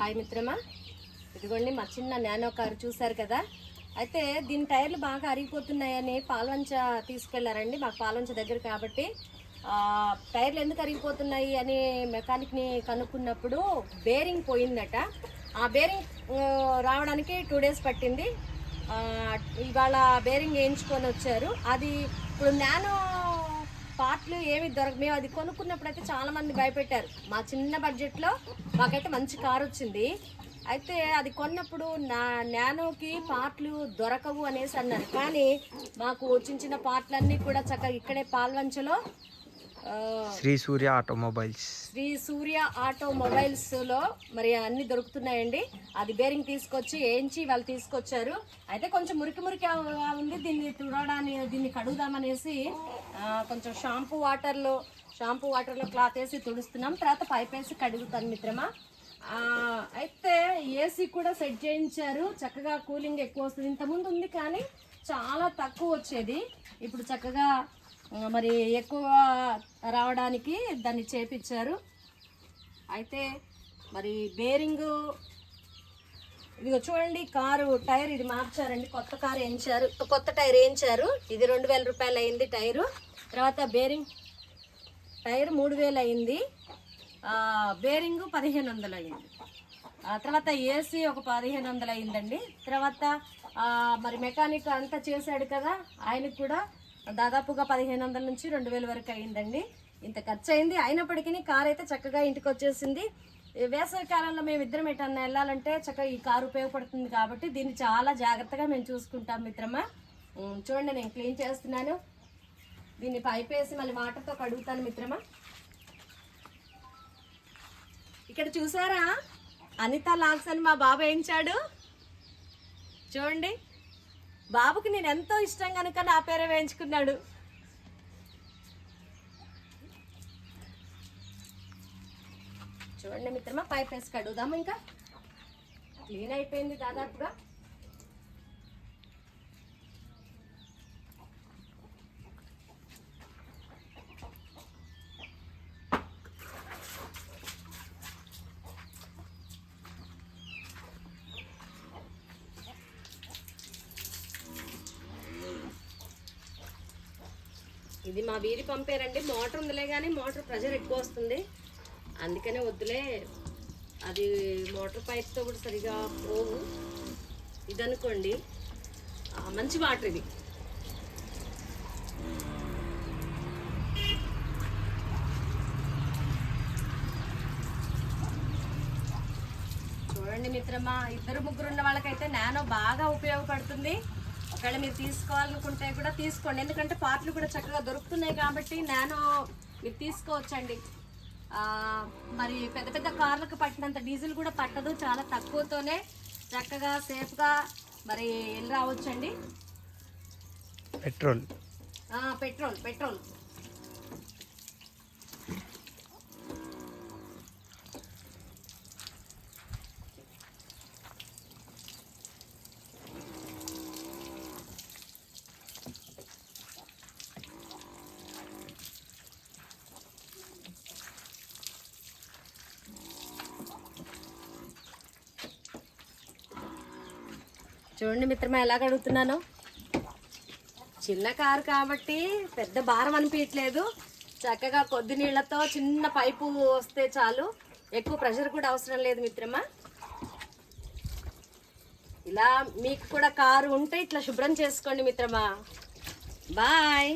Hi మిత్రమా, ఇదిగోండి మా చిన్న నానో కారు చూసారు కదా. అయితే దీని టైర్లు బాగా అరిగిపోతున్నాయని పాల్వంచ తీసుకెళ్లారండి. మాకు పాల్వంచ దగ్గర కాబట్టి టైర్లు ఎందుకు అరిగిపోతున్నాయి అని మెకానిక్ని కనుక్కున్నప్పుడు బేరింగ్ పోయిందట. ఆ బేరింగ్ రావడానికి 2 days పట్టింది. ఇవాళ బేరింగ్ వేయించుకొని వచ్చారు. అది ఇప్పుడు నానో పార్ట్లు ఏమి మేము అది కొనుక్కున్నప్పుడు అయితే చాలామంది భయపెట్టారు. మా చిన్న బడ్జెట్లో మాకైతే మంచి కారు వచ్చింది. అయితే అది కొన్నప్పుడు నానోకి పార్ట్లు దొరకవు అనేసి అన్నారు. కానీ మాకు చిన్న చిన్న పార్ట్లన్నీ కూడా చక్కగా ఇక్కడే పాల్వంచలో శ్రీ సూర్య ఆటోమొబైల్స్ లో మరి అన్ని దొరుకుతున్నాయండి. అది బేరింగ్ తీసుకొచ్చి వేయించి వాళ్ళు తీసుకొచ్చారు. అయితే కొంచెం మురికి ఉంది. దీన్ని తుడవడానికి, దీన్ని కడుగుదామనేసి కొంచెం షాంపూ వాటర్లో క్లాత్ వేసి తుడుస్తున్నాం. తర్వాత పైప్ వేసి కడుగుతాను మిత్రమా. అయితే ఏసీ కూడా సెట్ చేయించారు. చక్కగా కూలింగ్ ఎక్కువ వస్తుంది. ఇంతకుముందు ఉంది కానీ చాలా తక్కువ వచ్చేది. ఇప్పుడు చక్కగా మరి ఎక్కువ రావడానికి దాన్ని చేపించారు. అయితే మరి బేరింగ్ ఇదిగో చూడండి, కారు టైర్ ఇది మార్చారండి. కొత్త టైర్ వేయించారు. ఇది 2000 రూపాయలు అయింది టైరు. తర్వాత బేరింగ్ టైర్ 3000 అయింది. బేరింగ్ 1500 అయింది. తర్వాత ఏసీ ఒక 1500 అయిందండి. తర్వాత మరి మెకానిక్ అంతా చేశాడు కదా, ఆయనకు కూడా దాదాపుగా 1500 నుంచి 2000 వరకు అయిందండి. ఇంత ఖర్చు అయింది. అయినప్పటికీ కారు అయితే చక్కగా ఇంటికి వచ్చేసింది. వేసవి కాలంలో మేము ఇద్దరం ఎటన్నా వెళ్ళాలంటే చక్కగా ఈ కారు ఉపయోగపడుతుంది కాబట్టి దీన్ని చాలా జాగ్రత్తగా మేము చూసుకుంటాం మిత్రమా. చూడండి, నేను క్లీన్ చేస్తున్నాను. దీన్ని పైప్ వేసి మళ్ళీ వాటర్తో కడుగుతాను మిత్రమా. ఇక్కడ చూసారా, అనిత లాగ్స్ అని మా బాబు వేయించాడు. చూడండి, బాబుకి నేను ఎంతో ఇష్టం కనుక నా పేరే వేయించుకున్నాడు. చూడండి మిత్రమా, పైప్ వేసి కడుగుదాము. ఇంకా క్లీన్ అయిపోయింది దాదాపుగా. ఇది మా వీరి పంపేరండి. మోటార్ ఉందిలే కానీ మోటార్ ప్రెషర్ ఎక్కువ వస్తుంది, అందుకనే వద్దులే. అది మోటార్ పైప్తో కూడా సరిగా పోవు. ఇదనుకోండి మంచి వాటర్ ఇది. చూడండి మిత్రమా, 2-3 ఉన్న వాళ్ళకైతే నానో బాగా ఉపయోగపడుతుంది. ఒకవేళ మీరు తీసుకోవాలనుకుంటే కూడా తీసుకోండి. ఎందుకంటే పార్ట్లు కూడా చక్కగా దొరుకుతున్నాయి కాబట్టి నానో మీరు తీసుకోవచ్చండి. మరి పెద్ద పెద్ద కార్లకు పట్టినంత డీజిల్ కూడా పట్టదు. చాలా తక్కువతోనే చక్కగా సేఫ్గా మరి వెళ్ళి రావచ్చండి. పెట్రోల్ చూడండి మిత్రమా, ఎలా కడుగుతున్నాను. చిన్న కారు కాబట్టి పెద్ద భారం అనిపించట్లేదు. చక్కగా కొద్ది నీళ్లతో చిన్న పైపు వస్తే చాలు, ఎక్కువ ప్రెషర్ కూడా అవసరం లేదు మిత్రమా. ఇలా మీకు కూడా కారు ఉంటే ఇట్లా శుభ్రం చేసుకోండి మిత్రమా. బాయ్.